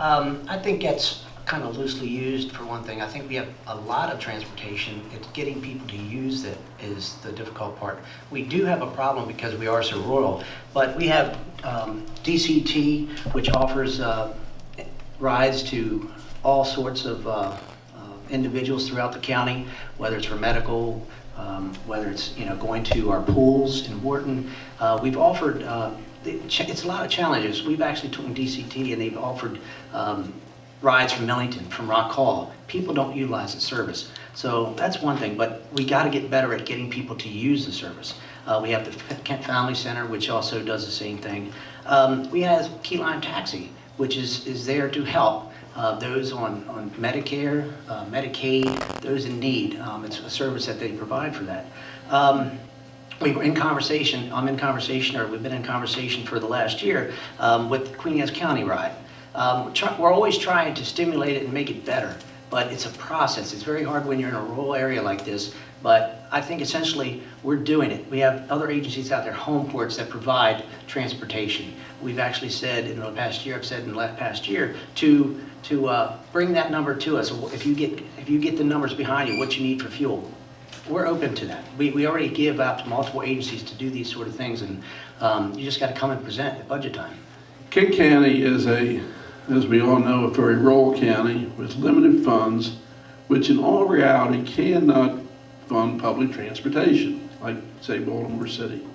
I think that's kind of loosely used for one thing. I think we have a lot of transportation. It's getting people to use it is the difficult part. We do have a problem because we are so rural, but we have DCT, which offers rides to all sorts of individuals throughout the county, whether it's for medical, whether it's going to our pools in Wharton. We've offered, it's a lot of challenges. We've actually taken DCT and they've offered rides from Millington, from Rock Hall. People don't utilize the service. So that's one thing, but we got to get better at getting people to use the service. We have the Kent Family Center, which also does the same thing. We have Key Lime Taxi, which is there to help those on Medicare, Medicaid, those in need. It's a service that they provide for that. We were in conversation, we've been in conversation for the last year with Queen Anne's County Ride. We're always trying to stimulate it and make it better, but it's a process. It's very hard when you're in a rural area like this, but I think essentially we're doing it. We have other agencies out there, home ports, that provide transportation. We've actually said in the past year, to bring that number to us. If you get the numbers behind you, what you need for fuel, we're open to that. We already give out to multiple agencies to do these sort of things, and you just got to come and present at budget time. Kent County is as we all know, a very rural county with limited funds, which in all reality cannot fund public transportation, like, say, Baltimore City.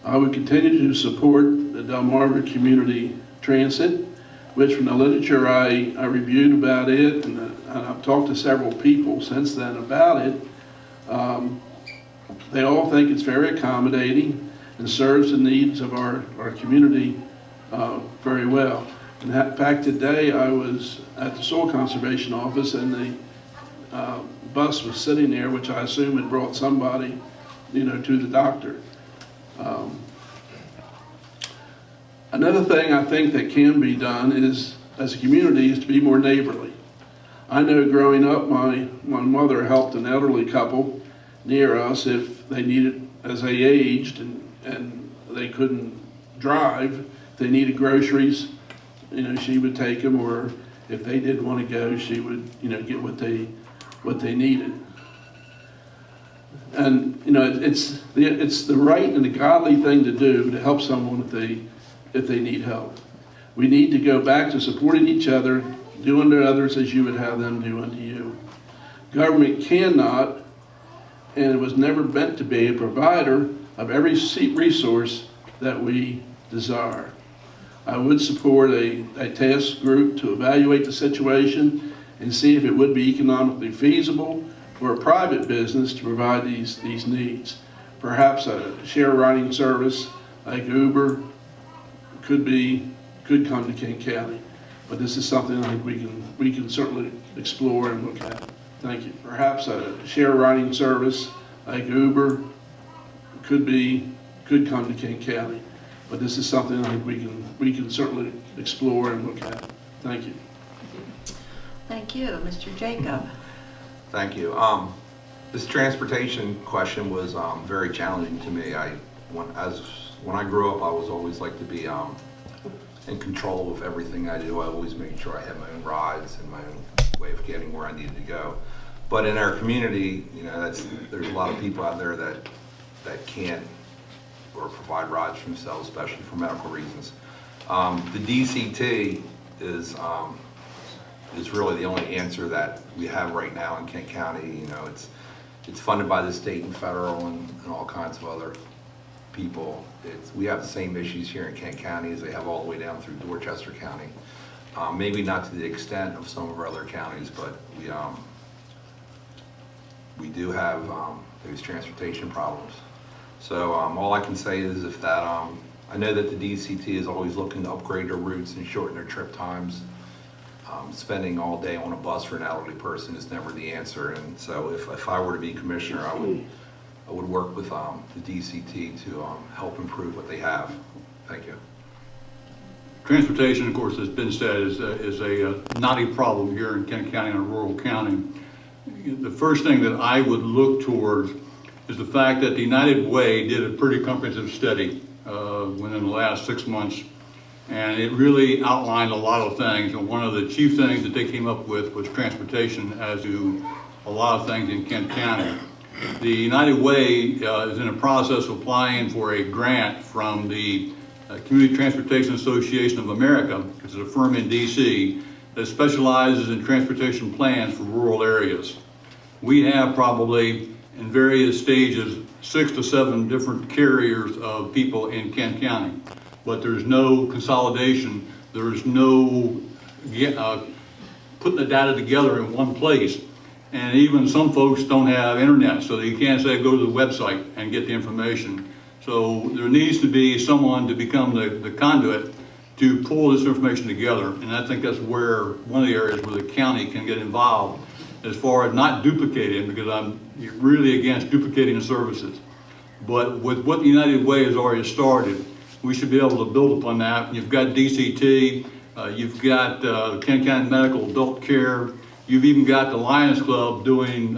I would continue to support the Delmarva Community Transit, which from the literature I reviewed about it, and I've talked to several people since then about it, they all think it's very accommodating and serves the needs of our community very well. In fact, today I was at the Soil Conservation Office and the bus was sitting there, which I assume had brought somebody, to the doctor. Another thing I think that can be done is, as a community, is to be more neighborly. I know growing up, my mother helped an elderly couple near us if they needed, as they aged and they couldn't drive, if they needed groceries, she would take them, or if they didn't want to go, she would, get what they needed. And it's the right and the godly thing to do to help someone if they need help. We need to go back to supporting each other, do unto others as you would have them do unto you. Government cannot, and it was never meant to be, a provider of every resource that we desire. I would support a task group to evaluate the situation and see if it would be economically feasible for a private business to provide these needs. Perhaps a share riding service like Uber could come to Kent County, but this is something I think we can certainly explore and look at. Thank you. Perhaps a share riding service like Uber could come to Kent County, but this is something I think we can certainly explore and look at. Thank you. Thank you, Mr. Jacob. Thank you. This transportation question was very challenging to me. When I grew up, I was always like to be in control of everything I do. I always made sure I had my own rides and my own way of getting where I needed to go. But in our community, there's a lot of people out there that can't or provide rides for themselves, especially for medical reasons. The DCT is really the only answer that we have right now in Kent County. It's funded by the state and federal and all kinds of other people. We have the same issues here in Kent County as they have all the way down through Dorchester County. Maybe not to the extent of some of our other counties, but we do have those transportation problems. So all I can say is if that, I know that the DCT is always looking to upgrade their routes and shorten their trip times. Spending all day on a bus for an elderly person is never the answer, and so if I were to be commissioner, I would work with the DCT to help improve what they have. Thank you. Transportation, of course, has been said, is a knotty problem here in Kent County, in a rural county. The first thing that I would look towards is the fact that the United Way did a pretty comprehensive study within the last 6 months And it really outlined a lot of things, and one of the chief things that they came up with was transportation as to a lot of things in Kent County. The United Way is in the process of applying for a grant from the Community Transportation Association of America, which is a firm in DC that specializes in transportation plans for rural areas. We have probably in various stages 6 to 7 different carriers of people in Kent County, but there's no consolidation, there's no putting the data together in one place. And even some folks don't have internet, so you can't say go to the website and get the information. So there needs to be someone to become the conduit to pull this information together. And I think that's where one of the areas where the county can get involved as far as not duplicating, because I'm really against duplicating the services. But with what the United Way has already started, we should be able to build upon that. You've got DCT, you've got Kent County Medical Adult Care, you've even got the Lions Club doing,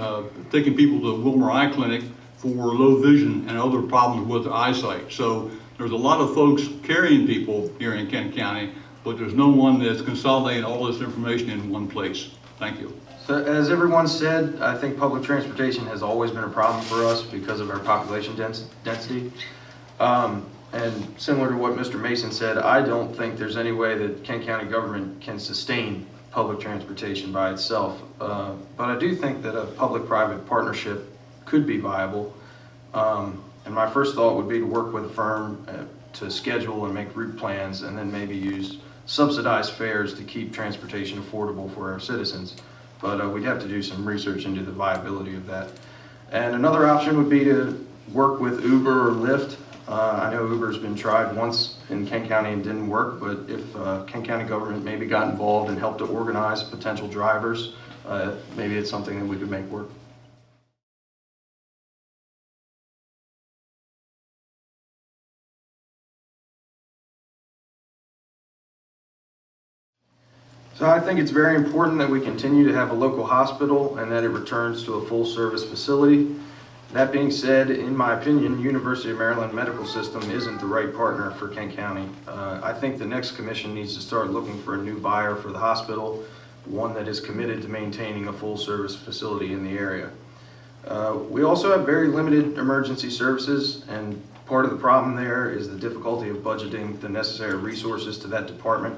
taking people to the Wilmer Eye Clinic for low vision and other problems with eyesight. So there's a lot of folks carrying people here in Kent County, but there's no one that's consolidating all this information in one place. Thank you. So as everyone said, I think public transportation has always been a problem for us because of our population density. And similar to what Mr. Mason said, I don't think there's any way that Kent County government can sustain public transportation by itself. But I do think that a public-private partnership could be viable. And my first thought would be to work with a firm to schedule and make route plans, and then maybe use subsidized fares to keep transportation affordable for our citizens. But we'd have to do some research into the viability of that. And another option would be to work with Uber or Lyft. I know Uber's been tried once in Kent County and didn't work, but if Kent County government maybe got involved and helped to organize potential drivers, maybe it's something that we could make work. So I think it's very important that we continue to have a local hospital and that it returns to a full-service facility. That being said, in my opinion, University of Maryland Medical System isn't the right partner for Kent County. I think the next commission needs to start looking for a new buyer for the hospital, one that is committed to maintaining a full-service facility in the area. We also have very limited emergency services, and part of the problem there is the difficulty of budgeting the necessary resources to that department.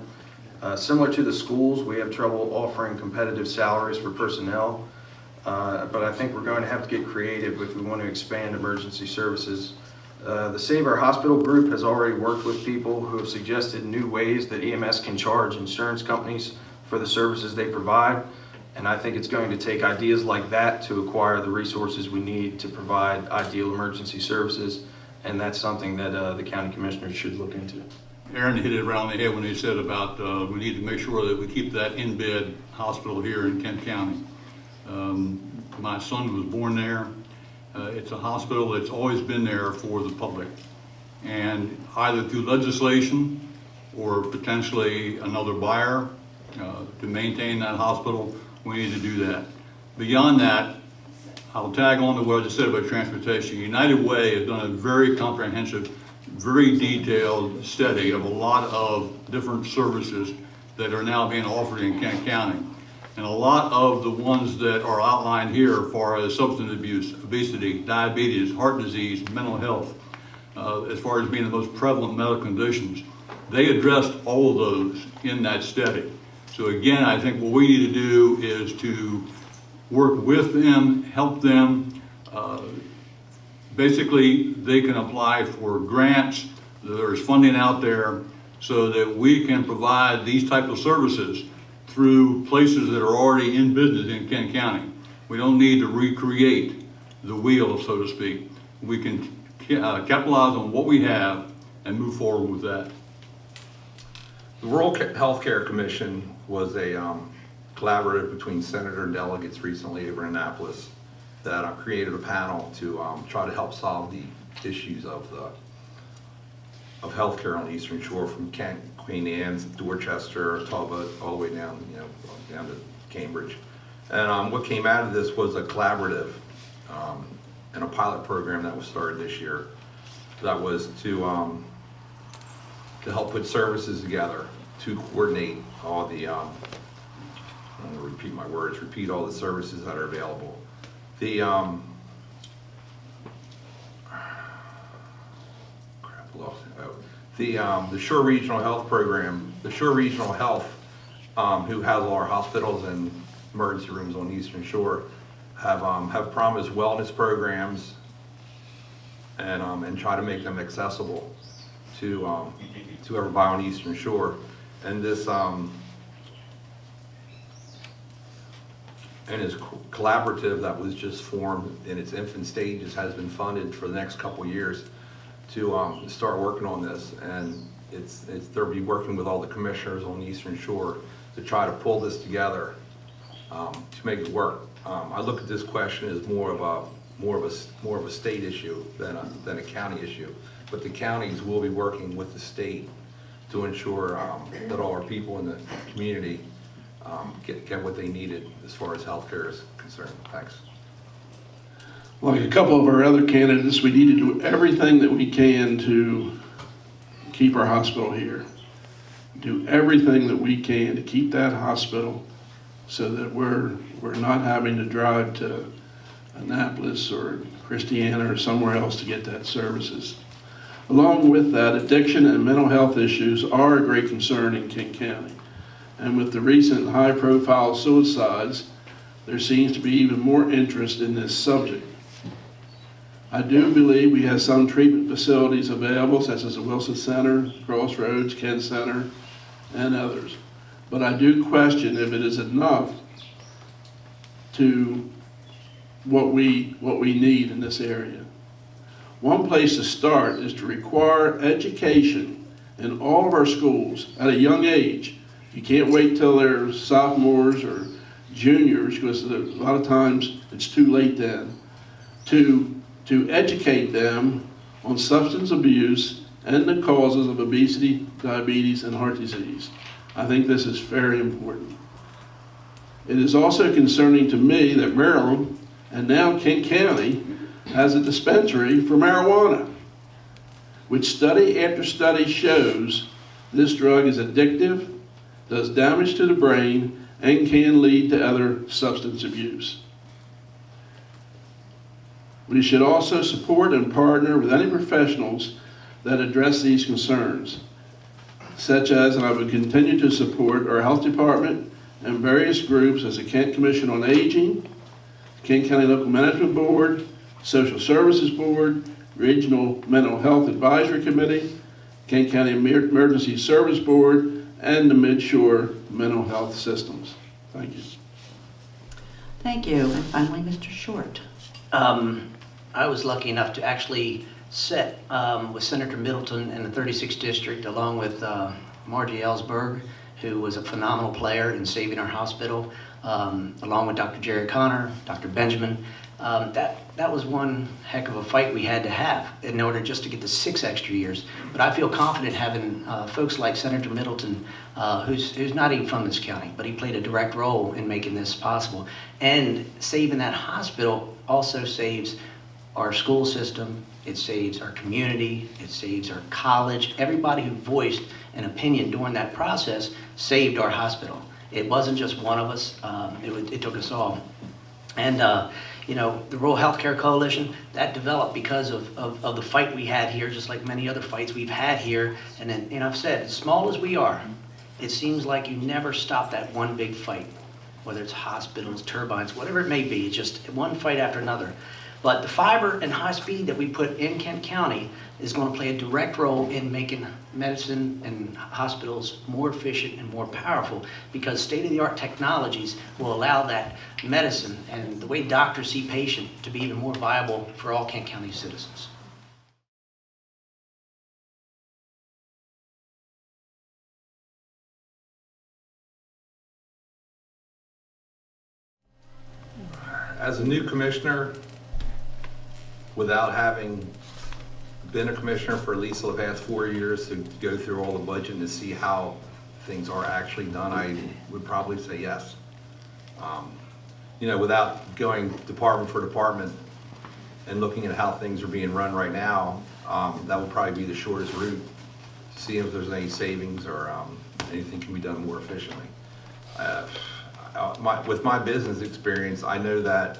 Similar to the schools, we have trouble offering competitive salaries for personnel, but I think we're going to have to get creative if we want to expand emergency services. The Save Our Hospital group has already worked with people who have suggested new ways that EMS can charge insurance companies for the services they provide, and I think it's going to take ideas like that to acquire the resources we need to provide ideal emergency services, and that's something that the county commissioners should look into. Aaron hit it around the head when he said about we need to make sure that we keep that in-bed hospital here in Kent County. My son was born there. It's a hospital that's always been there for the public. And either through legislation or potentially another buyer to maintain that hospital, we need to do that. Beyond that, I'll tag on to what I just said about transportation. United Way has done a very comprehensive, very detailed study of a lot of different services that are now being offered in Kent County. And a lot of the ones that are outlined here as far as substance abuse, obesity, diabetes, heart disease, mental health, as far as being the most prevalent medical conditions, they addressed all of those in that study. So again, I think what we need to do is to work with them, help them. Basically, they can apply for grants. There's funding out there so that we can provide these type of services through places that are already in business in Kent County. We don't need to recreate the wheel, so to speak. We can capitalize on what we have and move forward with that. The Rural Healthcare Commission was a collaborative between senator and delegates recently over in Annapolis that created a panel to try to help solve the issues of healthcare on the Eastern Shore, from Kent, Queen Anne's, Dorchester, Talbot, all the way down, down to Cambridge. And what came out of this was a collaborative and a pilot program that was started this year. That was to to help put services together to coordinate all the, I'm gonna repeat my words, repeat all the services that are available. The, crap, I lost it. Oh. The Shore Regional Health Program, the Shore Regional Health, who has all our hospitals and emergency rooms on the Eastern Shore, have promised wellness programs and try to make them accessible to everybody on the Eastern Shore. And this collaborative that was just formed in its infant stages has been funded for the next couple of years to start working on this. And they'll be working with all the commissioners on the Eastern Shore to try to pull this together to make it work. I look at this question as more of a state issue than a county issue. But the counties will be working with the state to ensure that all our people in the community get what they needed as far as healthcare is concerned. Thanks. Like a couple of our other candidates, we need to do everything that we can to keep our hospital here. Do everything that we can to keep that hospital so that we're not having to drive to Annapolis or Christiana or somewhere else to get that services. Along with that, addiction and mental health issues are a great concern in King County. And with the recent high-profile suicides, there seems to be even more interest in this subject. I do believe we have some treatment facilities available, such as the Wilson Center, Crossroads, Kent Center, and others. But I do question if it is enough to what we need in this area. One place to start is to require education in all of our schools at a young age. You can't wait till they're sophomores or juniors, because a lot of times it's too late then, to educate them on substance abuse and the causes of obesity, diabetes, and heart disease. I think this is very important. It is also concerning to me that Maryland, and now King County, has a dispensary for marijuana, which study after study shows this drug is addictive, does damage to the brain, and can lead to other substance abuse. We should also support and partner with any professionals that address these concerns, such as, and I would continue to support our health department and various groups as the Kent Commission on Aging, King County Local Management Board, Social Services Board, Regional Mental Health Advisory Committee, King County Emergency Service Board, and the Mid-Shore Mental Health Systems. Thank you. Thank you. And finally, Mr. Short. I was lucky enough to actually sit with Senator Middleton in the 36th District, along with Margie Ellsberg, who was a phenomenal player in saving our hospital, along with Dr. Jerry Connor, Dr. Benjamin. That was one heck of a fight we had to have in order just to get the 6 extra years. But I feel confident having folks like Senator Middleton, who's not even from this county, but he played a direct role in making this possible. And saving that hospital also saves our school system, it saves our community, it saves our college. Everybody who voiced an opinion during that process saved our hospital. It wasn't just one of us, it took us all. And you know, the Rural Healthcare Coalition, that developed because of the fight we had here, just like many other fights we've had here. And then, you know, I've said, as small as we are, it seems like you never stop that one big fight, whether it's hospitals, turbines, whatever it may be. It's just one fight after another. But the fiber and high speed that we put in Kent County is going to play a direct role in making medicine and hospitals more efficient and more powerful, because state-of-the-art technologies will allow that medicine and the way doctors see patients to be even more viable for all Kent County citizens. As a new commissioner, without having been a commissioner for at least the past 4 years, to go through all the budget and to see how things are actually done, I would probably say yes. You know, without going department for department and looking at how things are being run right now, that would probably be the shortest route seeing if there's any savings or anything can be done more efficiently. With my business experience, I know that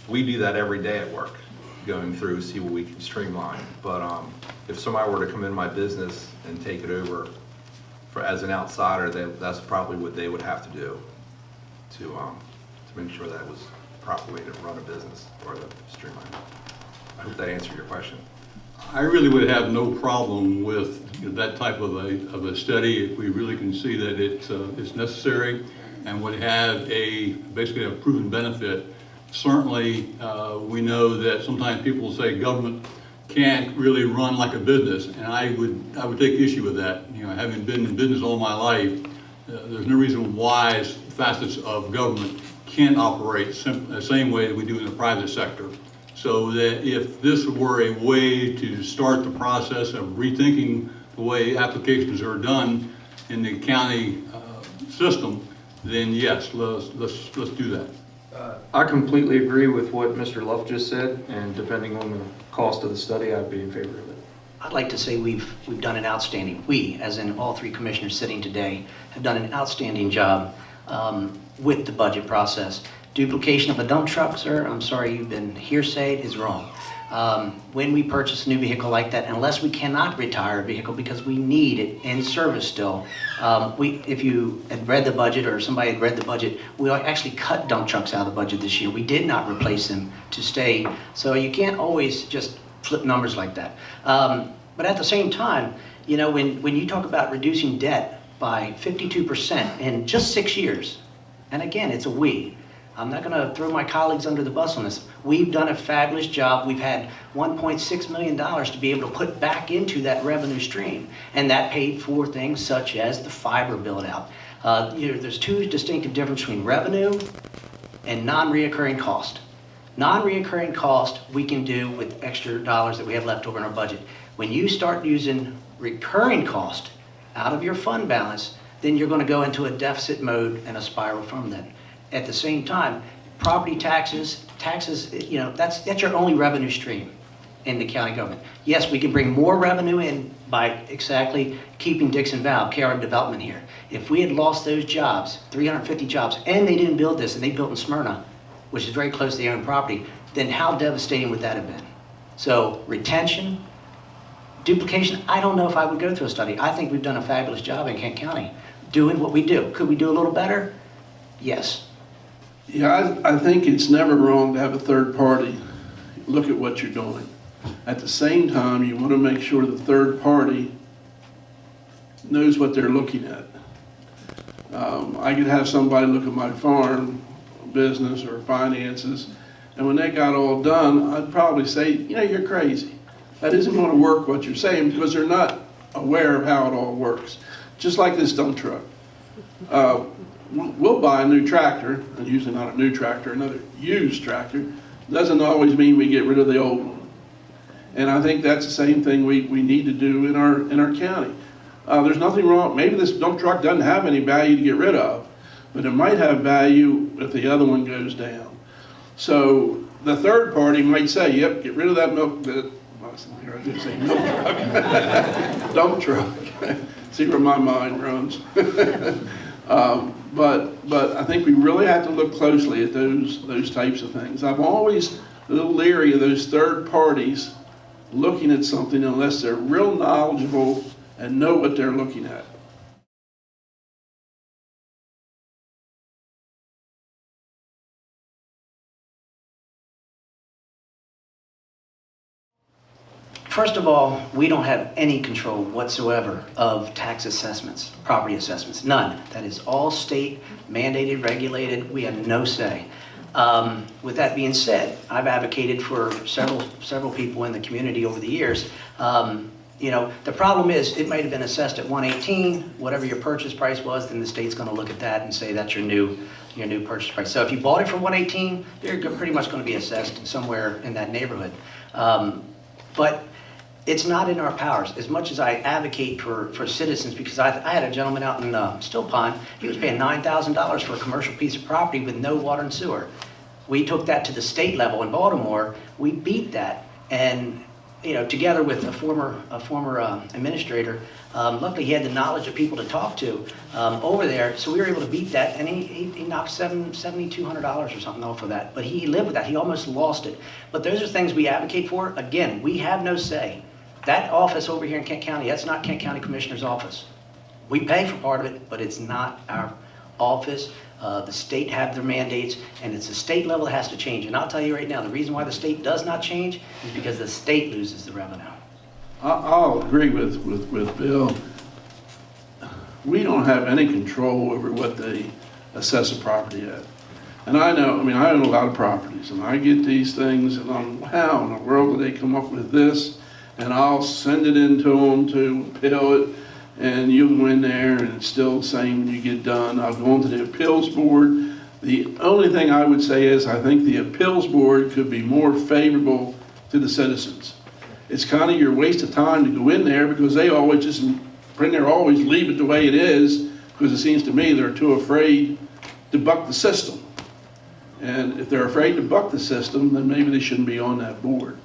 we do that every day at work, going through, see what we can streamline. But if somebody were to come in my business and take it over as an outsider, that's probably what they would have to do to make sure that was the proper way to run a business or the streamline. I hope that answered your question. I really would have no problem with that type of a study if we really can see that it's necessary and would have basically a proven benefit. Certainly, we know that sometimes people say government can't really run like a business, and I would take issue with that. Having been in business all my life, there's no reason why facets of government can't operate the same way that we do in the private sector. So that if this were a way to start the process of rethinking the way applications are done in the county system, then yes, let's do that. I completely agree with what Mr. Luff just said, and depending on the cost of the study, I'd be in favor of it. I'd like to say we've done an outstanding, we, as in all three commissioners sitting today, have done an outstanding job with the budget process. Duplication of a dump truck, sir, I'm sorry, you've been hearsayed, is wrong. When we purchase a new vehicle like that, unless we cannot retire a vehicle because we need it in service still, if you had read the budget or somebody had read the budget, we actually cut dump trucks out of the budget this year. We did not replace them to stay. So you can't always just flip numbers like that. But at the same time, when you talk about reducing debt by 52% in just 6 years, and again, it's a we. I'm not going to throw my colleagues under the bus on this. We've done a fabulous job. We've had $1.6 million to be able to put back into that revenue stream. And that paid for things such as the fiber build out. There's two distinctive differences between revenue and non-reoccurring cost. Non-reoccurring cost we can do with extra dollars that we have left over in our budget. When you start using recurring cost out of your fund balance, then you're going to go into a deficit mode and a spiral from that. At the same time, property taxes, that's your only revenue stream in the county government. Yes, we can bring more revenue in by exactly keeping Dixon Valve, KR Development here. If we had lost those jobs, 350 jobs, and they didn't build this, and they built in Smyrna, which is very close to their own property, then how devastating would that have been? So retention, duplication, I don't know if I would go through a study. I think we've done a fabulous job in Kent County doing what we do. Could we do a little better? Yes. Yeah, I think it's never wrong to have a third party look at what you're doing. At the same time, you want to make sure the third party knows what they're looking at. I could have somebody look at my farm business or finances, and when they got all done, I'd probably say, you're crazy. That isn't going to work what you're saying, because they're not aware of how it all works. Just like this dump truck. We'll buy a new tractor, and usually not a new tractor, another used tractor. Doesn't always mean we get rid of the old one. And I think that's the same thing we need to do in our county. There's nothing wrong, maybe this dump truck doesn't have any value to get rid of, but it might have value if the other one goes down. So the third party might say, yep, get rid of that I didn't say milk truck, dump truck. See where my mind runs. But I think we really have to look closely at those types of things. I'm always a little leery of those third parties looking at something unless they're real knowledgeable and know what they're looking at. First of all, we don't have any control whatsoever of tax assessments, property assessments, none. That is all state mandated, regulated. We have no say. With that being said, I've advocated for several people in the community over the years. The problem is it might have been assessed at 118, whatever your purchase price was, then the state's going to look at that and say that's your new purchase price. So if you bought it for 118, you're pretty much going to be assessed somewhere in that neighborhood. But it's not in our powers. As much as I advocate for citizens, because I had a gentleman out in Still Pond, he was paying $9,000 for a commercial piece of property with no water and sewer. We took that to the state level in Baltimore. We beat that, and together with a former administrator, luckily he had the knowledge of people to talk to over there, so we were able to beat that, and he knocked $7,200 or something off of that. But he lived with that. He almost lost it. But those are things we advocate for. Again, we have no say. That office over here in Kent County, that's not Kent County Commissioner's office. We pay for part of it, but it's not our office. The state have their mandates, and it's the state level that has to change. And I'll tell you right now, the reason why the state does not change is because the state loses the revenue. I'll agree with Bill. We don't have any control over what they assess a property at. And I own a lot of properties, and I get these things, and I'm, how in the world do they come up with this? And I'll send it in to them to appeal it, and you go in there, and it's still the same when you get done. I'll go into the appeals board. The only thing I would say is I think the appeals board could be more favorable to the citizens. It's kind of your waste of time to go in there because they always just, always leave it the way it is, because it seems to me they're too afraid to buck the system. And if they're afraid to buck the system, then maybe they shouldn't be on that board.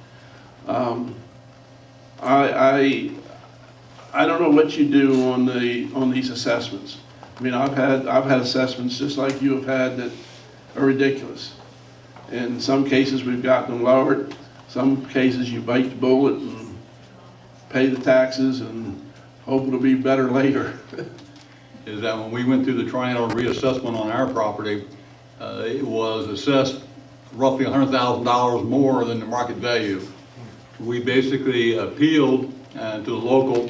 I don't know what you do on these assessments. I've had assessments just like you have had that are ridiculous. In some cases, we've gotten them lowered. Some cases, you bite the bullet and pay the taxes and hope it'll be better later. Is that when we went through the triennial reassessment on our property, it was assessed roughly $100,000 more than the market value. We basically appealed to the local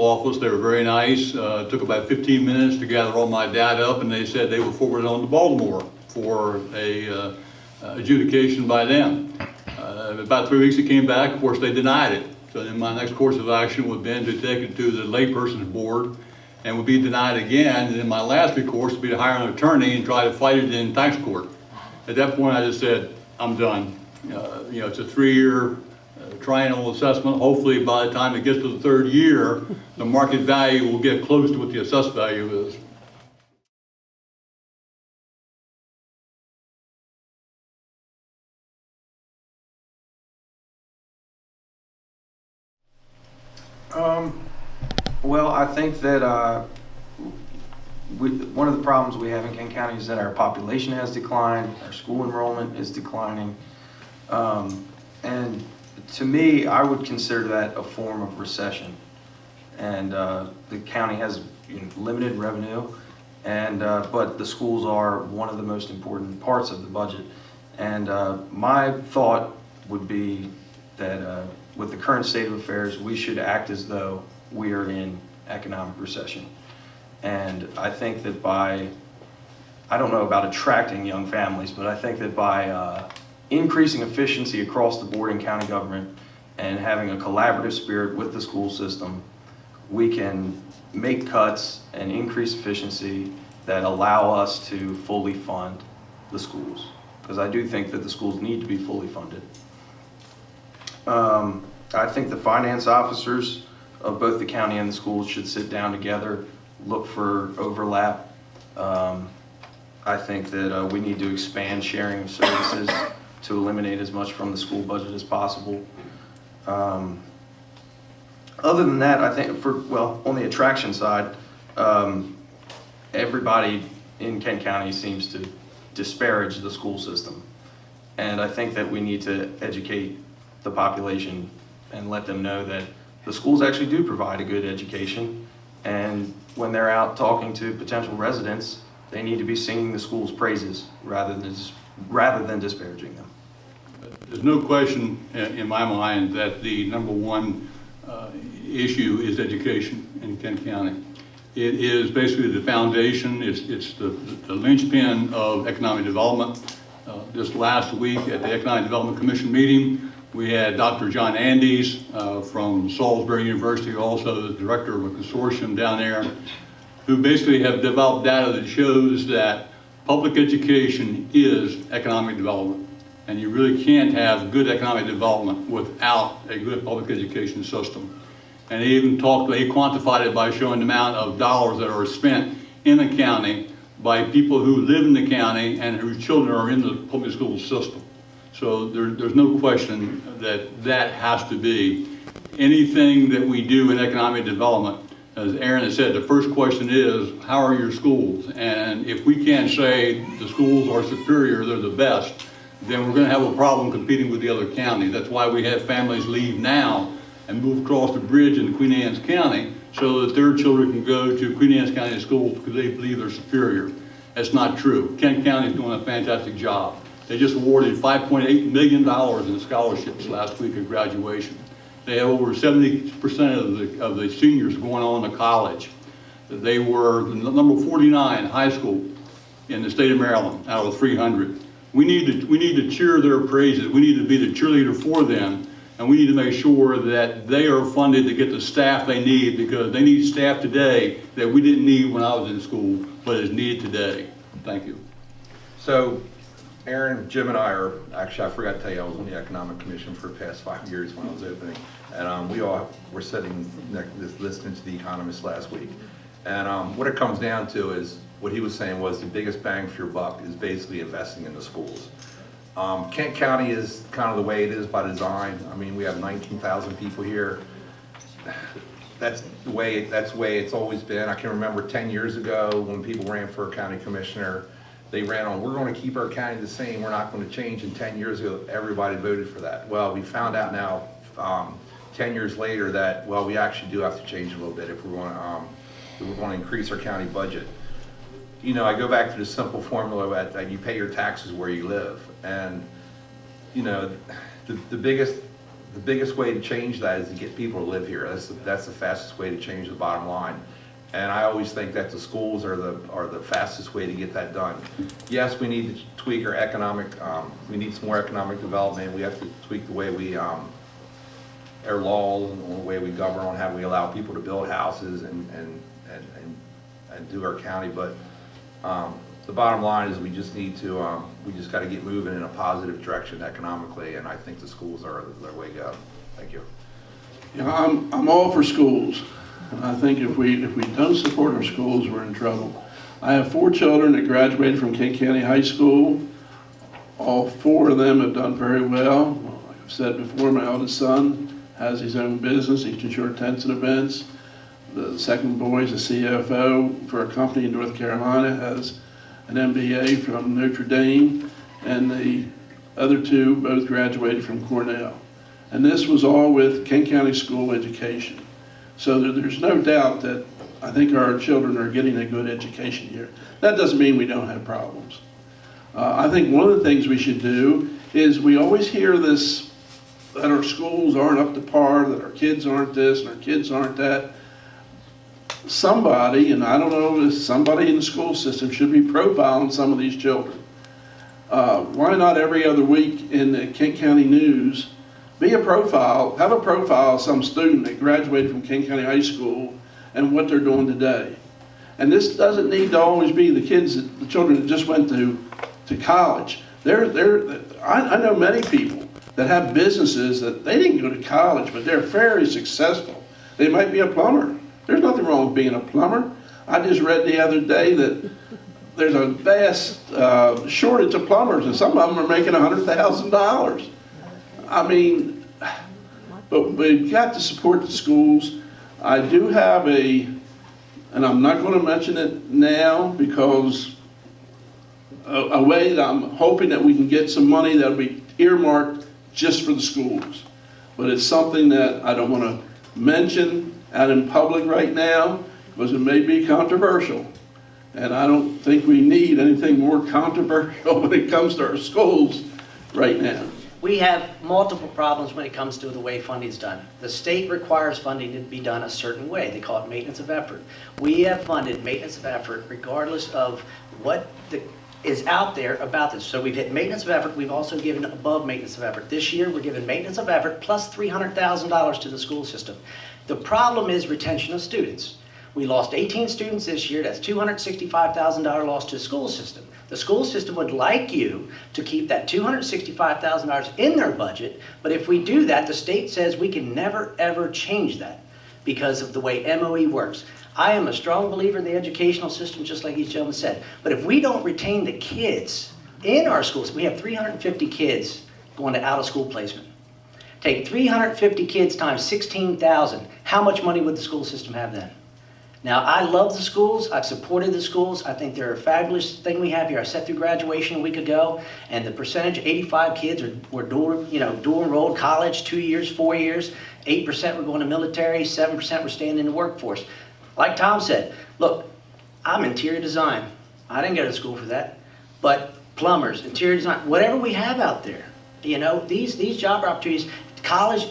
office. They were very nice. Took about 15 minutes to gather all my data up, and they said they would forward it on to Baltimore for a adjudication by them. About 3 weeks it came back. Of course, they denied it. So then my next course of action would then to take it to the layperson's board, and would be denied again. And then my last recourse would be to hire an attorney and try to fight it in tax court. At that point, I just said, I'm done. It's a 3-year triennial assessment. Hopefully, by the time it gets to the 3rd year, the market value will get close to what the assessed value is. Well, I think that one of the problems we have in Kent County is that our population has declined, our school enrollment is declining, and to me, I would consider that a form of recession. And the county has limited revenue, and but the schools are one of the most important parts of the budget. And my thought would be that with the current state of affairs, we should act as though we are in economic recession. And I think that I don't know about attracting young families, but I think that by increasing efficiency across the board in county government and having a collaborative spirit with the school system, we can make cuts and increase efficiency that allow us to fully fund the schools. Because I do think that the schools need to be fully funded. I think the finance officers of both the county and the schools should sit down together, look for overlap. I think that we need to expand sharing of services to eliminate as much from the school budget as possible. Other than that, I think on the attraction side, everybody in Kent County seems to disparage the school system. And I think that we need to educate the population and let them know that the schools actually do provide a good education. And when they're out talking to potential residents, they need to be singing the school's praises rather than disparaging them. There's no question in my mind that the number one issue is education in Kent County. It is basically the foundation. It's the linchpin of economic development. Just last week at the Economic Development Commission meeting, we had Dr. John Andes from Salisbury University, also the director of a consortium down there, who basically have developed data that shows that public education is economic development. And you really can't have good economic development without a good public education system. And he quantified it by showing the amount of dollars that are spent in the county by people who live in the county and whose children are in the public school system. So there's no question that that has to be. Anything that we do in economic development, as Aaron has said, the first question is, how are your schools? And if we can't say the schools are superior, they're the best, then we're going to have a problem competing with the other counties. That's why we have families leave now and move across the bridge into Queen Anne's County so that their children can go to Queen Anne's County schools because they believe they're superior. That's not true. Kent County is doing a fantastic job. They just awarded $5.8 million in scholarships last week at graduation. They have over 70% of the seniors going on to college. They were the number 49 high school in the state of Maryland out of 300. We need to cheer their praises. We need to be the cheerleader for them, and we need to make sure that they are funded to get the staff they need, because they need staff today that we didn't need when I was in school, but is needed today. Thank you. So, Aaron, Jim and I are, actually, I forgot to tell you, I was on the Economic Commission for the past 5 years when I was opening. And we all were sitting listening to The Economist last week. And what it comes down to is, what he was saying was the biggest bang for your buck is basically investing in the schools. Kent County is kind of the way it is by design. I mean, we have 19,000 people here. That's the way it's always been. I can remember 10 years ago when people ran for a county commissioner, they ran on, we're going to keep our county the same, we're not going to change. And 10 years ago, everybody voted for that. Well, we found out now, 10 years later, that, well, we actually do have to change a little bit if we're going to increase our county budget. You know, I go back to the simple formula that you pay your taxes where you live. And, you know, the biggest way to change that is to get people to live here. That's the fastest way to change the bottom line. And I always think that the schools are the fastest way to get that done. Yes, we need to tweak our we need some more economic development. We have to tweak the way we, our laws and the way we govern on how we allow people to build houses and do our county. But the bottom line is we just need to, we just got to get moving in a positive direction economically, and I think the schools are the way to go. Thank you. You know, I'm all for schools. And I think if we don't support our schools, we're in trouble. I have 4 children that graduated from Kent County High School. All 4 of them have done very well. Like I've said before, my eldest son has his own business. He can short tents and events. The second boy is a CFO for a company in North Carolina, has an MBA from Notre Dame, and the other 2 both graduated from Cornell. And this was all with Kent County school education. So there's no doubt that I think our children are getting a good education here. That doesn't mean we don't have problems. I think one of the things we should do is, we always hear this, that our schools aren't up to par, that our kids aren't this and our kids aren't that. Somebody, and I don't know if somebody in the school system, should be profiling some of these children. Why not every other week in the Kent County News have a profile of some student that graduated from Kent County High School and what they're doing today. And this doesn't need to always be the children that just went to college. I know many people that have businesses that they didn't go to college, but they're very successful. They might be a plumber. There's nothing wrong with being a plumber. I just read the other day that there's a vast shortage of plumbers, and some of them are making $100,000. I mean, but we've got to support the schools. I do have and I'm not going to mention it now, because a way that I'm hoping that we can get some money that will be earmarked just for the schools. But it's something that I don't want to mention out in public right now, because it may be controversial. And I don't think we need anything more controversial when it comes to our schools right now. We have multiple problems when it comes to the way funding is done. The state requires funding to be done a certain way. They call it maintenance of effort. We have funded maintenance of effort regardless of what is out there about this. So we've hit maintenance of effort. We've also given above maintenance of effort. This year, we're giving maintenance of effort plus $300,000 to the school system. The problem is retention of students. We lost 18 students this year. That's $265,000 loss to the school system. The school system would like you to keep that $265,000 in their budget, but if we do that, the state says we can never, ever change that because of the way MOE works. I am a strong believer in the educational system, just like each gentleman said, but if we don't retain the kids in our schools, we have 350 kids going to out-of-school placement. Take 350 kids times 16,000. How much money would the school system have then? Now, I love the schools. I've supported the schools. I think they're a fabulous thing we have here. I sat through graduation a week ago, and the percentage, 85 kids were dual enrolled college, 2 years, 4 years. 8% were going to military, 7% were staying in the workforce. Like Tom said, look, I'm interior design. I didn't go to school for that. But plumbers, interior design, whatever we have out there, you know, these job opportunities, college,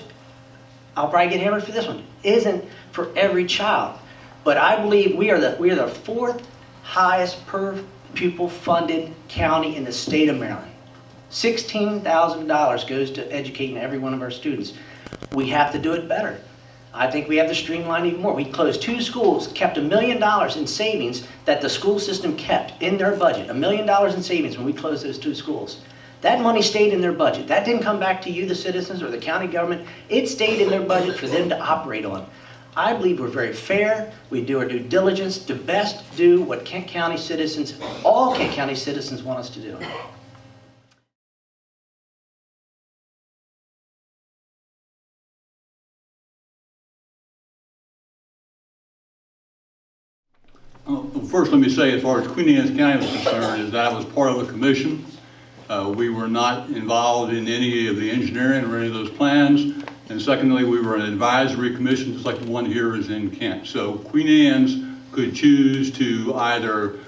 I'll probably get hammered for this one, isn't for every child. But I believe we are the fourth highest per pupil funded county in the state of Maryland. $16,000 goes to educating every one of our students. We have to do it better. I think we have to streamline even more. We closed 2 schools, kept $1 million in savings that the school system kept in their budget. $1 million in savings when we closed those 2 schools. That money stayed in their budget. That didn't come back to you, the citizens, or the county government. It stayed in their budget for them to operate on. I believe we're very fair. We do our due diligence to best do what Kent County citizens, all Kent County citizens want us to do. First, let me say, as far as Queen Anne's County was concerned, is that I was part of the commission. We were not involved in any of the engineering or any of those plans. And secondly, we were an advisory commission, just like the one here is in Kent. So Queen Anne's could choose to either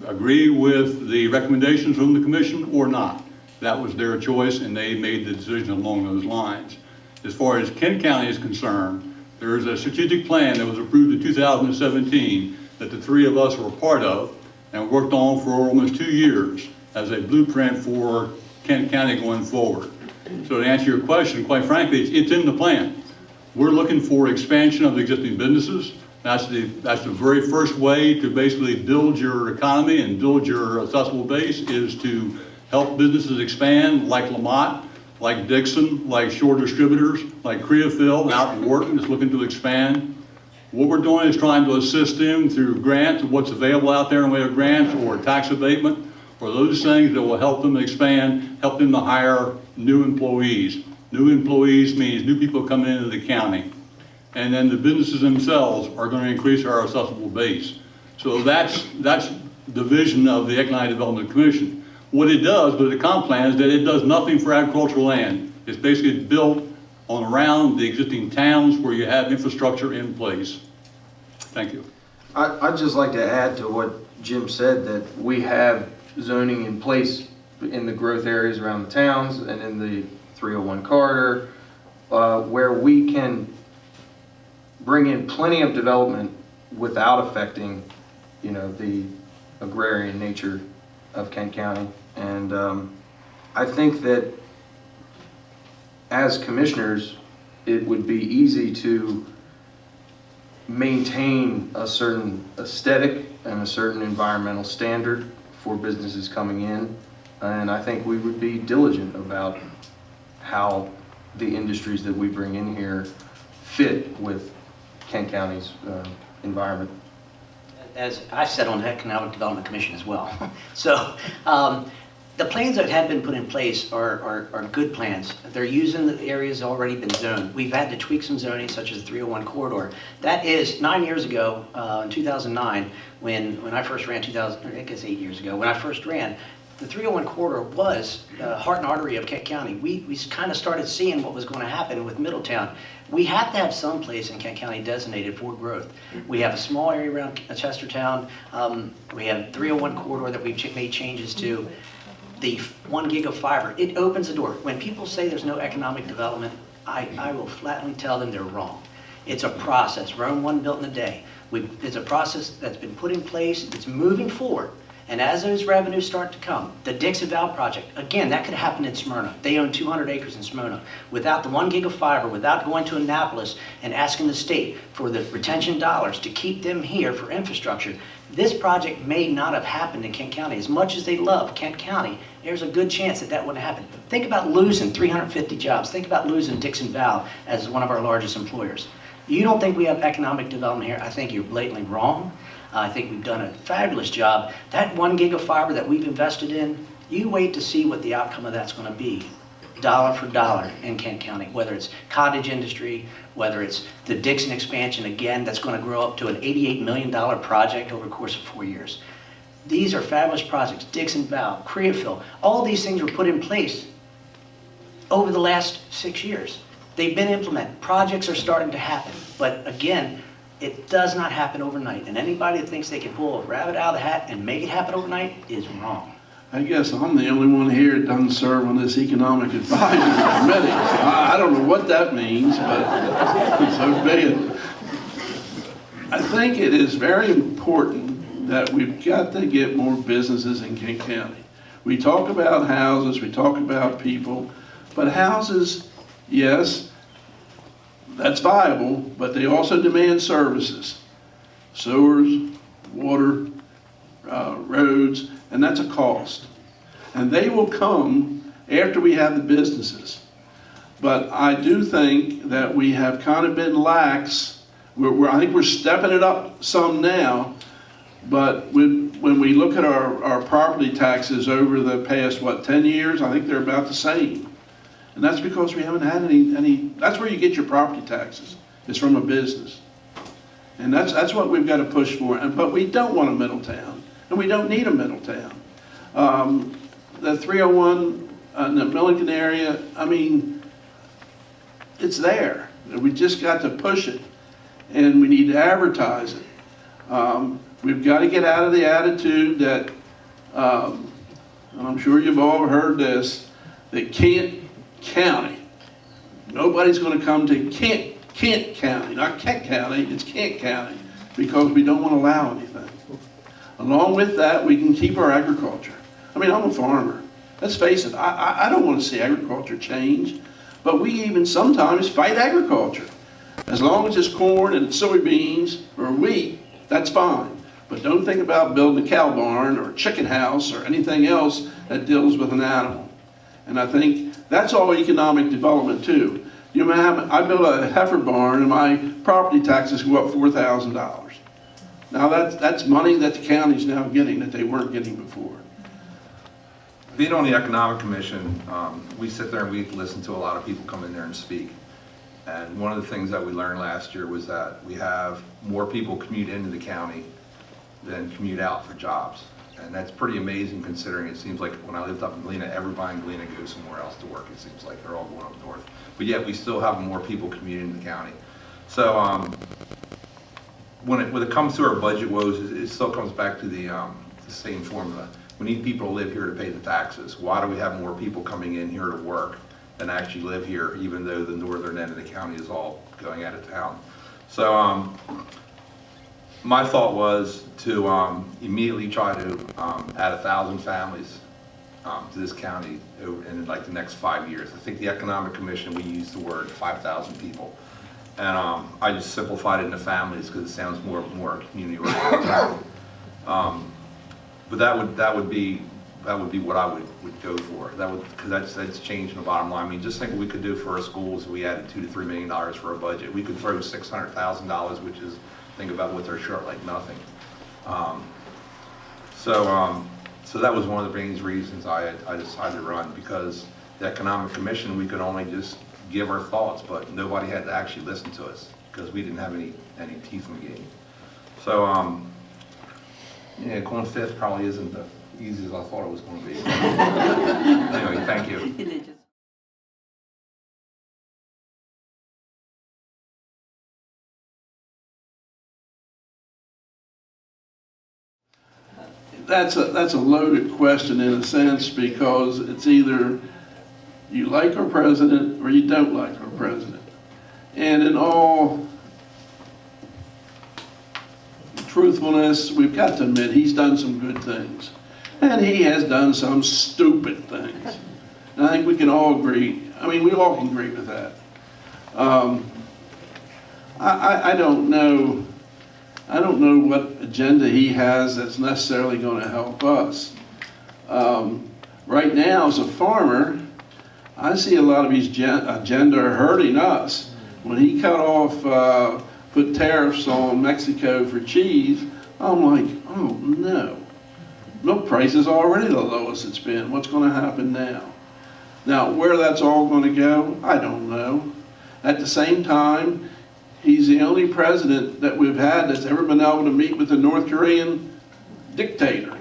agree with the recommendations from the commission or not. That was their choice, and they made the decision along those lines. As far as Kent County is concerned, there is a strategic plan that was approved in 2017 that the 3 of us were a part of and worked on for almost 2 years as a blueprint for Kent County going forward. So to answer your question, quite frankly, it's in the plan. We're looking for expansion of the existing businesses. That's the very first way to basically build your economy and build your accessible base, is to help businesses expand, like Lamont, like Dixon, like Shore Distributors, like Creophil out in Wharton is looking to expand. What we're doing is trying to assist them through grants, what's available out there in the way of grants or tax abatement, or those things that will help them expand, help them to hire new employees. New employees means new people coming into the county. And then the businesses themselves are going to increase our accessible base. So that's the vision of the Economic Development Commission. What it does with the comp plan is that it does nothing for agricultural land. It's basically built on around the existing towns where you have infrastructure in place. Thank you. I'd just like to add to what Jim said, that we have zoning in place in the growth areas around the towns and in the 301 corridor, where we can bring in plenty of development without affecting, you know, the agrarian nature of Kent County. And I think that as commissioners, it would be easy to maintain a certain aesthetic and a certain environmental standard for businesses coming in. And I think we would be diligent about how the industries that we bring in here fit with Kent County's environment. As I sat on the Economic Development Commission as well. So the plans that have been put in place are good plans. They're using the areas already been zoned. We've had to tweak some zoning, such as the 301 corridor. That is 9 years ago, in 2009, when I first ran, I guess 8 years ago, when I first ran, the 301 corridor was heart and artery of Kent County. We kind of started seeing what was going to happen with Middletown. We have to have some place in Kent County designated for growth. We have a small area around Chestertown. We have 301 corridor that we've made changes to. The 1 gig of fiber, it opens the door. When people say there's no economic development, I will flatly tell them they're wrong. It's a process. Rome wasn't built in a day. It's a process that's been put in place. It's moving forward. And as those revenues start to come, the Dixon Valve project, again, that could happen in Smyrna. They own 200 acres in Smyrna. Without the 1 gig of fiber, without going to Annapolis and asking the state for the retention dollars to keep them here for infrastructure, this project may not have happened in Kent County. As much as they love Kent County, there's a good chance that that wouldn't happen. Think about losing 350 jobs. Think about losing Dixon Valve as one of our largest employers. You don't think we have economic development here? I think you're blatantly wrong. I think we've done a fabulous job. That 1 gig of fiber that we've invested in, you wait to see what the outcome of that's going to be. dollar for dollar in Kent County, whether it's cottage industry, whether it's the Dixon expansion, again, that's going to grow up to an $88 million project over the course of 4 years. These are fabulous projects. Dixon Valve, Creophil, all these things were put in place over the last 6 years. They've been implemented. Projects are starting to happen. But again, it does not happen overnight. And anybody that thinks they can pull a rabbit out of the hat and make it happen overnight is wrong. I guess I'm the only one here that doesn't serve on this economic advisory committee. I don't know what that means, but so be it. I think it is very important that we've got to get more businesses in Kent County. We talk about houses, we talk about people, but houses, yes, that's viable, but they also demand services. Sewers, water, roads, and that's a cost. And they will come after we have the businesses. But I do think that we have kind of been lax. I think we're stepping it up some now, but when we look at our property taxes over the past, 10 years, I think they're about the same. And that's because we haven't had any, that's where you get your property taxes, is from a business. And that's what we've got to push for. But we don't want a middle town, and we don't need a middle town. The 301 in the Millington area, I mean, it's there. We just got to push it, and we need to advertise it. We've got to get out of the attitude that, and I'm sure you've all heard this, that Kent County, nobody's going to come to Kent County, not Kent County, it's Kent County, because we don't want to allow anything. Along with that, we can keep our agriculture. I mean, I'm a farmer. Let's face it, I don't want to see agriculture change, but we even sometimes fight agriculture. As long as it's corn and it's soybeans or wheat, that's fine. But don't think about building a cow barn or a chicken house or anything else that deals with an animal. And I think that's all economic development too. You know, I built a heifer barn and my property taxes go up $4,000. Now that's money that the county's now getting that they weren't getting before. Being on the Economic Commission, we sit there and we listen to a lot of people come in there and speak. And one of the things that we learned last year was that we have more people commute into the county than commute out for jobs. And that's pretty amazing considering it seems like when I lived up in Galena, everybody in Galena goes somewhere else to work. It seems like they're all going up north. But yet we still have more people commuting in the county. So when it comes to our budget woes, it still comes back to the same formula. We need people to live here to pay the taxes. Why do we have more people coming in here to work than actually live here, even though the northern end of the county is all going out of town? So my thought was to immediately try to add 1,000 families to this county in like the next 5 years. I think the Economic Commission, we used the word 5,000 people. And I just simplified it into families because it sounds more community oriented. But that would be what I would go for. Because that's changing the bottom line. I mean, just think what we could do for our schools if we added $2 to $3 million for our budget. We could throw $600,000, which is, think about what they're short, like nothing. So that was one of the main reasons I decided to run, because the Economic Commission, we could only just give our thoughts, but nobody had to actually listen to us because we didn't have any teeth in the game. So yeah, going fifth probably isn't as easy as I thought it was going to be. Anyway, thank you. That's a loaded question in a sense, because it's either you like our president or you don't like our president. And in all truthfulness, we've got to admit he's done some good things. And he has done some stupid things. And I think we can all agree. I mean, we all can agree with that. I don't know what agenda he has that's necessarily going to help us. Right now, as a farmer, I see a lot of his agenda hurting us. When he cut off, put tariffs on Mexico for cheese, I'm like, oh no. Milk price is already the lowest it's been. What's going to happen now? Now, where that's all going to go, I don't know. At the same time, he's the only president that we've had that's ever been able to meet with a North Korean dictator.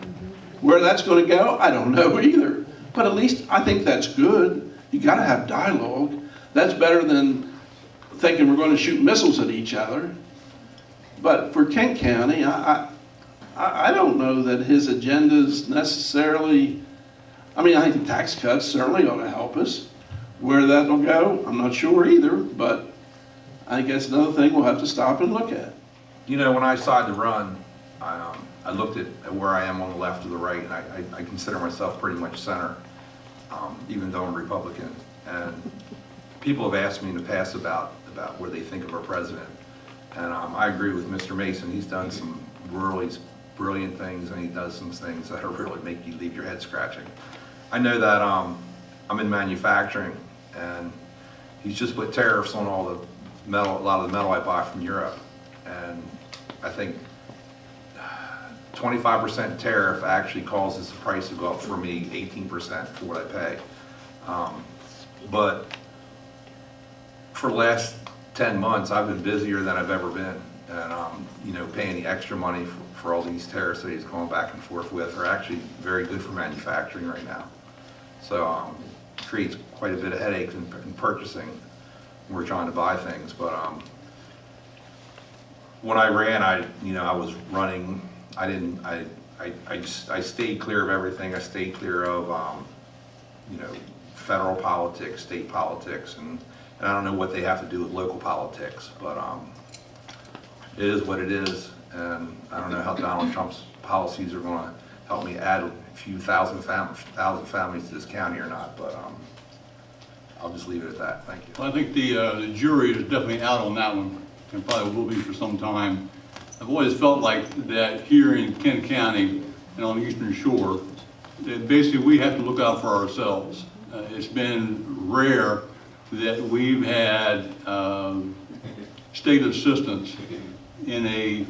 Where that's going to go, I don't know either. But at least I think that's good. You got to have dialogue. That's better than thinking we're going to shoot missiles at each other. But for Kent County, I don't know that his agenda is necessarily, I mean, I think tax cuts certainly ought to help us. Where that'll go, I'm not sure either, but I guess another thing we'll have to stop and look at. You know, when I decided to run, I looked at where I am on the left or the right, and I consider myself pretty much center, even though I'm Republican. And people have asked me in the past about what they think of our president. And I agree with Mr. Mason. He's done some really brilliant things, and he does some things that really make you leave your head scratching. I know that I'm in manufacturing, and he's just put tariffs on all the metal, a lot of the metal I buy from Europe. And I think 25% tariff actually causes the price to go up for me 18% for what I pay. But for the last 10 months, I've been busier than I've ever been. And, you know, paying the extra money for all these tariffs that he's going back and forth with are actually very good for manufacturing right now. So creates quite a bit of headaches in purchasing when we're trying to buy things. But when I ran, I was running. I stayed clear of everything. I stayed clear of federal politics, state politics, and I don't know what they have to do with local politics, but it is what it is, and I don't know how Donald Trump's policies are going to help me add a few thousand families to this county or not, but I'll just leave it at that. Thank you. Well, I think the jury is definitely out on that one, and probably will be for some time. I've always felt like that here in Kent County and on the Eastern Shore, that basically we have to look out for ourselves. It's been rare that we've had state assistance in a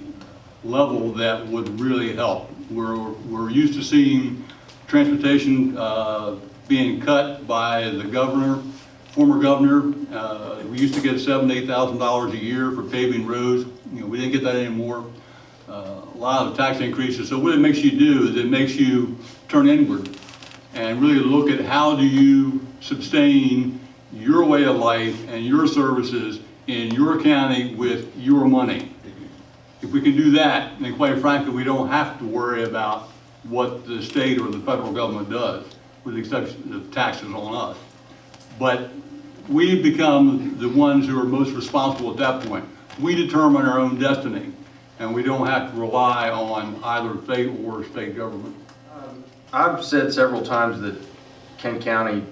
level that would really help. We're used to seeing transportation being cut by the governor, former governor. We used to get $7,000 to $8,000 a year for paving roads. We didn't get that anymore. A lot of tax increases. So what it makes you do is it makes you turn inward and really look at how do you sustain your way of life and your services in your county with your money. If we can do that, then quite frankly, we don't have to worry about what the state or the federal government does, with the exception of taxes on us. But we become the ones who are most responsible at that point. We determine our own destiny, and we don't have to rely on either state or state government. I've said several times that Kent County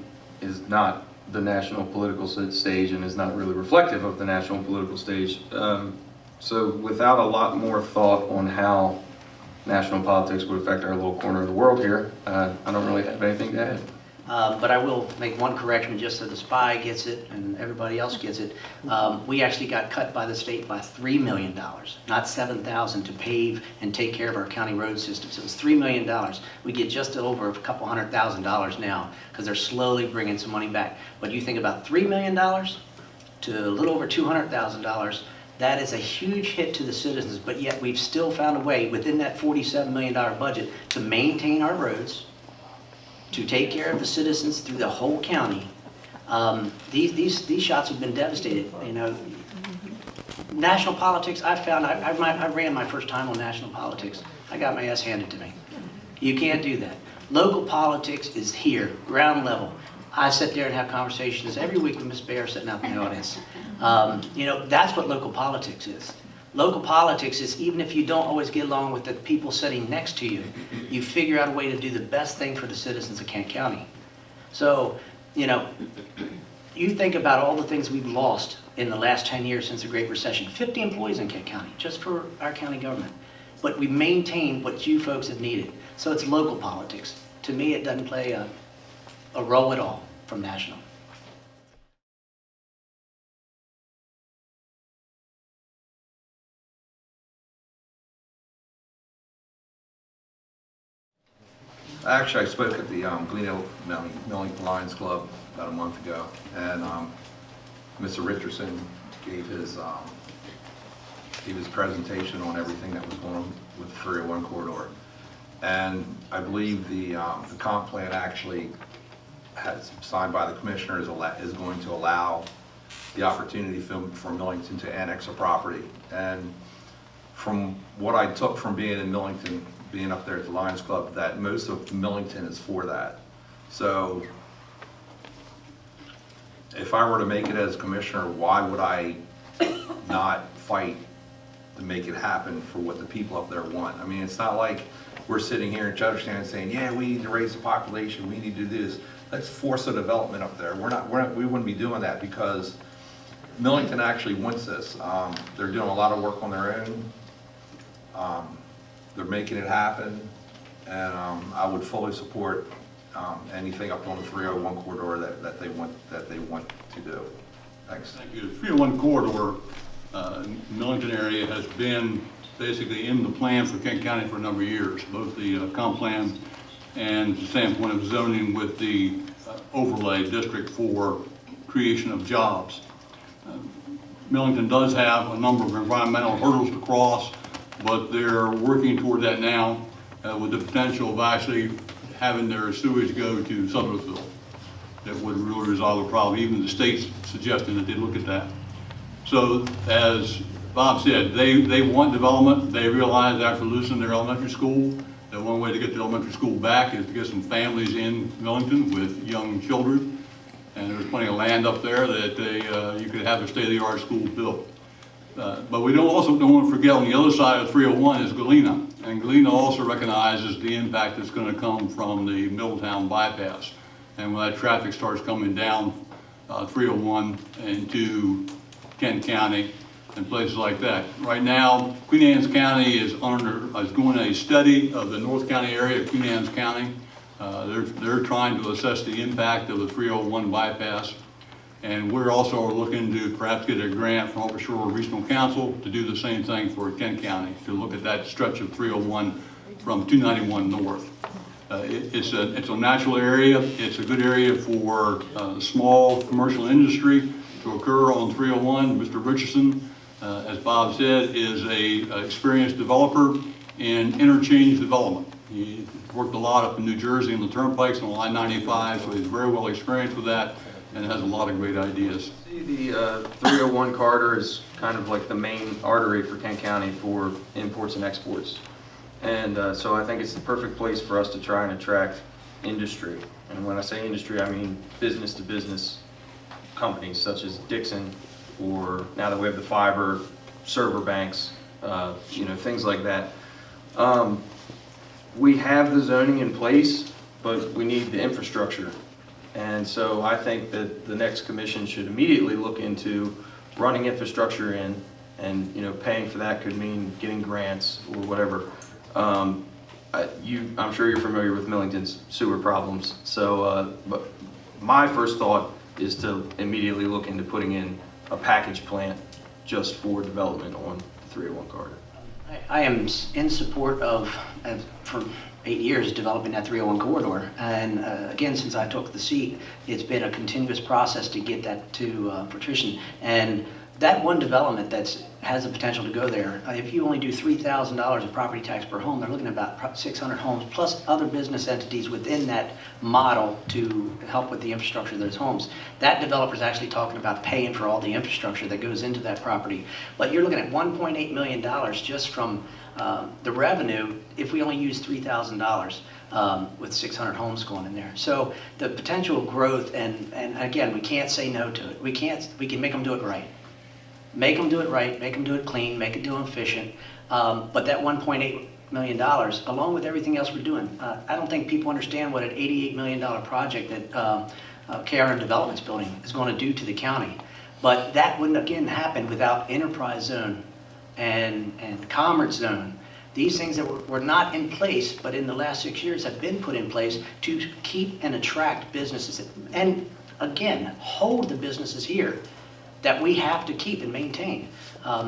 is not the national political stage and is not really reflective of the national political stage. So without a lot more thought on how national politics would affect our little corner of the world here, I don't really have anything to add. But I will make one correction just so the SPY gets it and everybody else gets it. We actually got cut by the state by $3 million, not $7,000 to pave and take care of our county road systems. It was $3 million. We get just over a couple $100,000 now because they're slowly bringing some money back. But you think about $3 million to a little over $200,000, that is a huge hit to the citizens, but yet we've still found a way within that $47 million budget to maintain our roads, to take care of the citizens through the whole county. These shots have been devastated. National politics, I found, I ran my first time on national politics. I got my ass handed to me. You can't do that. Local politics is here, ground level. I sit there and have conversations every week with Ms. Bear sitting out in the audience. That's what local politics is. Local politics is even if you don't always get along with the people sitting next to you, you figure out a way to do the best thing for the citizens of Kent County. So, you think about all the things we've lost in the last 10 years since the Great Recession. 50 employees in Kent County, just for our county government. But we maintained what you folks have needed. So it's local politics. To me, it doesn't play a role at all from national. Actually, I spoke at the Gleno Millington Lions Club about a month ago, and Mr. Richardson gave his presentation on everything that was going on with the 301 corridor. And I believe the comp plan actually has signed by the commissioners is going to allow the opportunity for Millington to annex a property. And from what I took from being in Millington, being up there at the Lions Club, that most of Millington is for that. So if I were to make it as commissioner, why would I not fight to make it happen for what the people up there want? I mean, it's not like we're sitting here in Chestertown saying, yeah, we need to raise the population, we need to do this. Let's force a development up there. We wouldn't be doing that because Millington actually wants this. They're doing a lot of work on their own. They're making it happen, and I would fully support anything up on the 301 corridor that they want to do. Thanks. Thank you. The 301 corridor, Millington area has been basically in the plan for Kent County for a number of years, both the comp plan and the standpoint of zoning with the overlay district for creation of jobs. Millington does have a number of environmental hurdles to cross, but they're working toward that now with the potential of actually having their sewage go to Sudlersville. That would really resolve the problem. Even the state's suggesting that they look at that. So as Bob said, they want development. They realize after losing their elementary school that one way to get the elementary school back is to get some families in Millington with young children. And there's plenty of land up there that you could have a state-of-the-art school built. But we also don't want to forget on the other side of 301 is Galena. And Galena also recognizes the impact that's going to come from the Middletown bypass. And when that traffic starts coming down 301 into Kent County and places like that. Right now, Queen Anne's County is doing a study of the North County area of Queen Anne's County. They're trying to assess the impact of the 301 bypass. And we're also looking to perhaps get a grant from Upper Shore Regional Council to do the same thing for Kent County, to look at that stretch of 301 from 291 north. It's a natural area. It's a good area for small commercial industry to occur on 301. Mr. Richardson, as Bob said, is a experienced developer in interchange development. He worked a lot up in New Jersey on the turnpikes on Line 95, so he's very well experienced with that and has a lot of great ideas. The 301 corridor is kind of like the main artery for Kent County for imports and exports. And so I think it's the perfect place for us to try and attract industry. And when I say industry, I mean business to business companies such as Dixon, or now that we have the fiber, server banks, things like that. We have the zoning in place, but we need the infrastructure. And so I think that the next commission should immediately look into running infrastructure in, and paying for that could mean getting grants or whatever. I'm sure you're familiar with Millington's sewer problems. So, but my first thought is to immediately look into putting in a package plant just for development on the 301 corridor. I am in support of, for 8 years, developing that 301 corridor. And again, since I took the seat, it's been a continuous process to get that to fruition. And that one development that has the potential to go there, if you only do $3,000 of property tax per home, they're looking at about 600 homes, plus other business entities within that model to help with the infrastructure of those homes. That developer is actually talking about paying for all the infrastructure that goes into that property. But you're looking at $1.8 million just from the revenue if we only use $3,000 with 600 homes going in there. So the potential growth, and again, we can't say no to it. We can make them do it right. Make them do it right, make them do it clean, make it do it efficient. But that $1.8 million, along with everything else we're doing, I don't think people understand what an $88 million project that KRM Development's building is going to do to the county. But that wouldn't, again, happen without enterprise zone and commerce zone. These things that were not in place, but in the last 6 years have been put in place to keep and attract businesses. And again, hold the businesses here that we have to keep and maintain.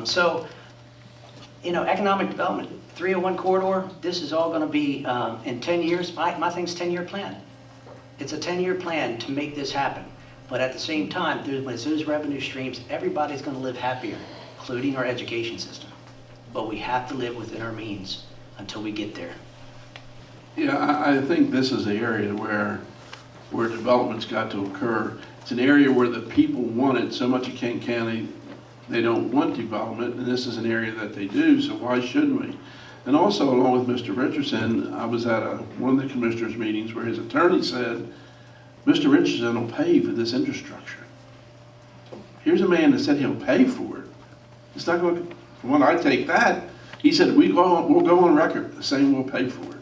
So economic development, 301 corridor, this is all gonna be, in 10 years, my thing's 10-year plan. It's a 10-year plan to make this happen. But at the same time, with those revenue streams, everybody's gonna live happier, including our education system. But we have to live within our means until we get there. Yeah, I think this is the area where development's got to occur. It's an area where the people want it so much in Kent County, they don't want development, and this is an area that they do, so why shouldn't we? And also, along with Mr. Richardson, I was at one of the commissioners' meetings where his attorney said, Mr. Richardson will pay for this infrastructure. Here's a man that said he'll pay for it. It's not going, from what I take that, he said, we'll go on record saying we'll pay for it.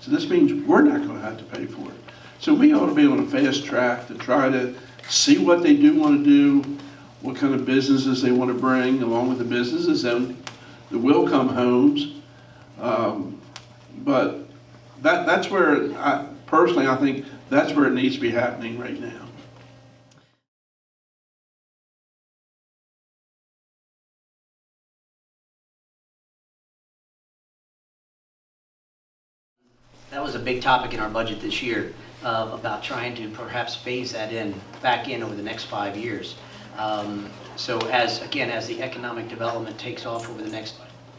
So this means we're not going to have to pay for it. So we ought to be on a fast track to try to see what they do want to do, what kind of businesses they want to bring, along with the businesses that will come homes. But that's where, personally, I think that's where it needs to be happening right now. That was a big topic in our budget this year, about trying to perhaps phase that back in over the next 5 years. So as the economic development takes off over the next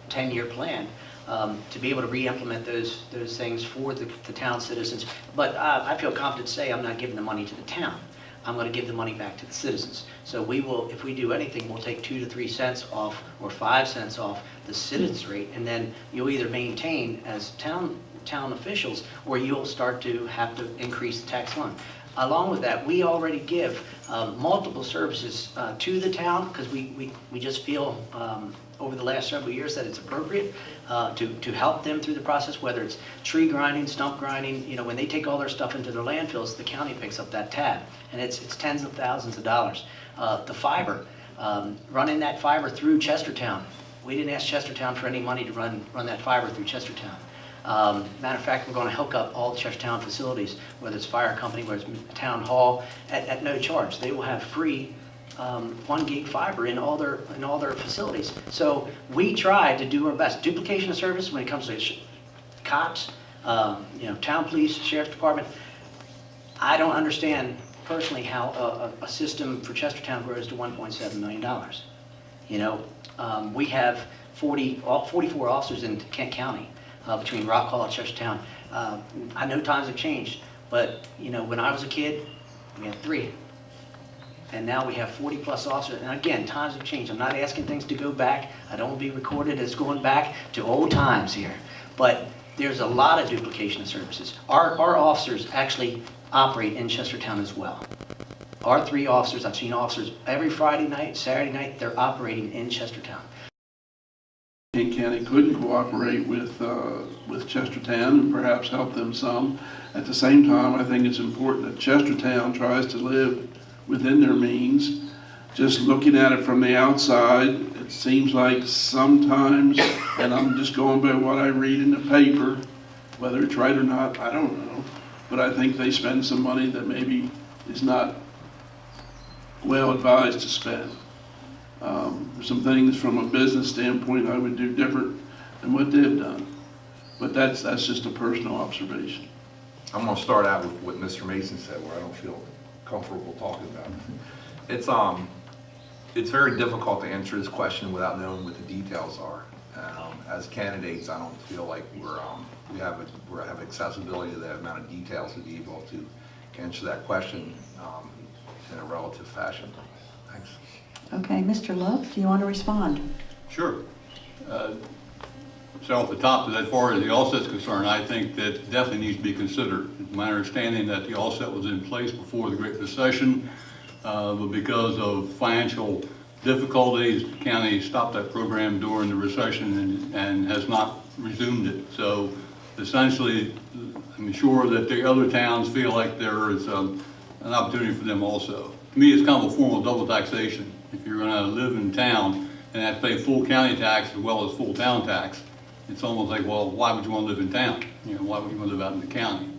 10-year plan, to be able to re-implement those things for the town citizens. But I feel confident to say I'm not giving the money to the town. I'm going to give the money back to the citizens. So we will, if we do anything, we'll take 2 to 3 cents off or 5 cents off the citizens rate, and then you'll either maintain as town officials, or you'll start to have to increase the tax fund. Along with that, we already give multiple services to the town because we just feel over the last several years that it's appropriate to help them through the process, whether it's tree grinding, stump grinding. You know, when they take all their stuff into their landfills, the county picks up that tab, and it's tens of thousands of dollars. The fiber, running that fiber through Chestertown. We didn't ask Chestertown for any money to run that fiber through Chestertown. Matter of fact, we're going to hook up all the Chestertown facilities, whether it's fire company, whether it's town hall, at no charge. They will have free 1 gig fiber in all their facilities. So we try to do our best. Duplication of service when it comes to cops, town police, sheriff's department. I don't understand personally how a system for Chestertown grows to $1.7 million. We have 44 officers in Kent County. Between Rock Hall and Chestertown. I know times have changed, but when I was a kid, we had 3. And now we have 40 plus officers. And again, times have changed. I'm not asking things to go back. I don't want to be recorded as going back to old times here. But there's a lot of duplication of services. Our officers actually operate in Chestertown as well. Our 3 officers, I've seen officers every Friday night, Saturday night, they're operating in Chestertown. Kent County couldn't cooperate with Chestertown and perhaps help them some. At the same time, I think it's important that Chestertown tries to live within their means. Just looking at it from the outside, it seems like sometimes, and I'm just going by what I read in the paper, whether it's right or not, I don't know, but I think they spend some money that maybe is not well advised to spend. Some things from a business standpoint I would do different than what they've done. But that's just a personal observation. I'm going to start out with what Mr. Mason said, where I don't feel comfortable talking about it. It's very difficult to answer this question without knowing what the details are. As candidates, I don't feel like we have accessibility to that amount of details to be able to answer that question in a relative fashion. Thanks. Okay, Mr. Luff, do you want to respond? Sure. So off the top, as far as the offset's concerned, I think that definitely needs to be considered. It's my understanding that the offset was in place before the Great Recession, but because of financial difficulties, the county stopped that program during the recession and has not resumed it. So essentially, I'm sure that the other towns feel like there is an opportunity for them also. To me, it's kind of a form of double taxation. If you're going to live in town and have to pay full county tax as well as full town tax, it's almost like, well, why would you want to live in town? Why would you want to live out in the county?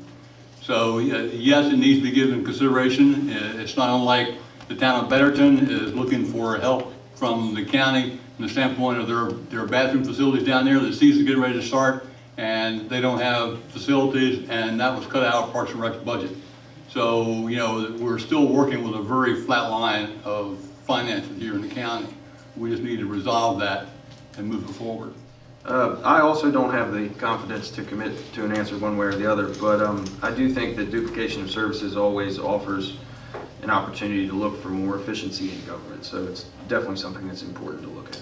So yes, it needs to be given consideration. It's not unlike the town of Betterton is looking for help from the county from the standpoint of their bathroom facilities down there. The season's getting ready to start, and they don't have facilities, and that was cut out of Parks and Rec's budget. So, you know, we're still working with a very flat line of finances here in the county. We just need to resolve that and move it forward. I also don't have the confidence to commit to an answer one way or the other, but I do think that duplication of services always offers an opportunity to look for more efficiency in government. So it's definitely something that's important to look at.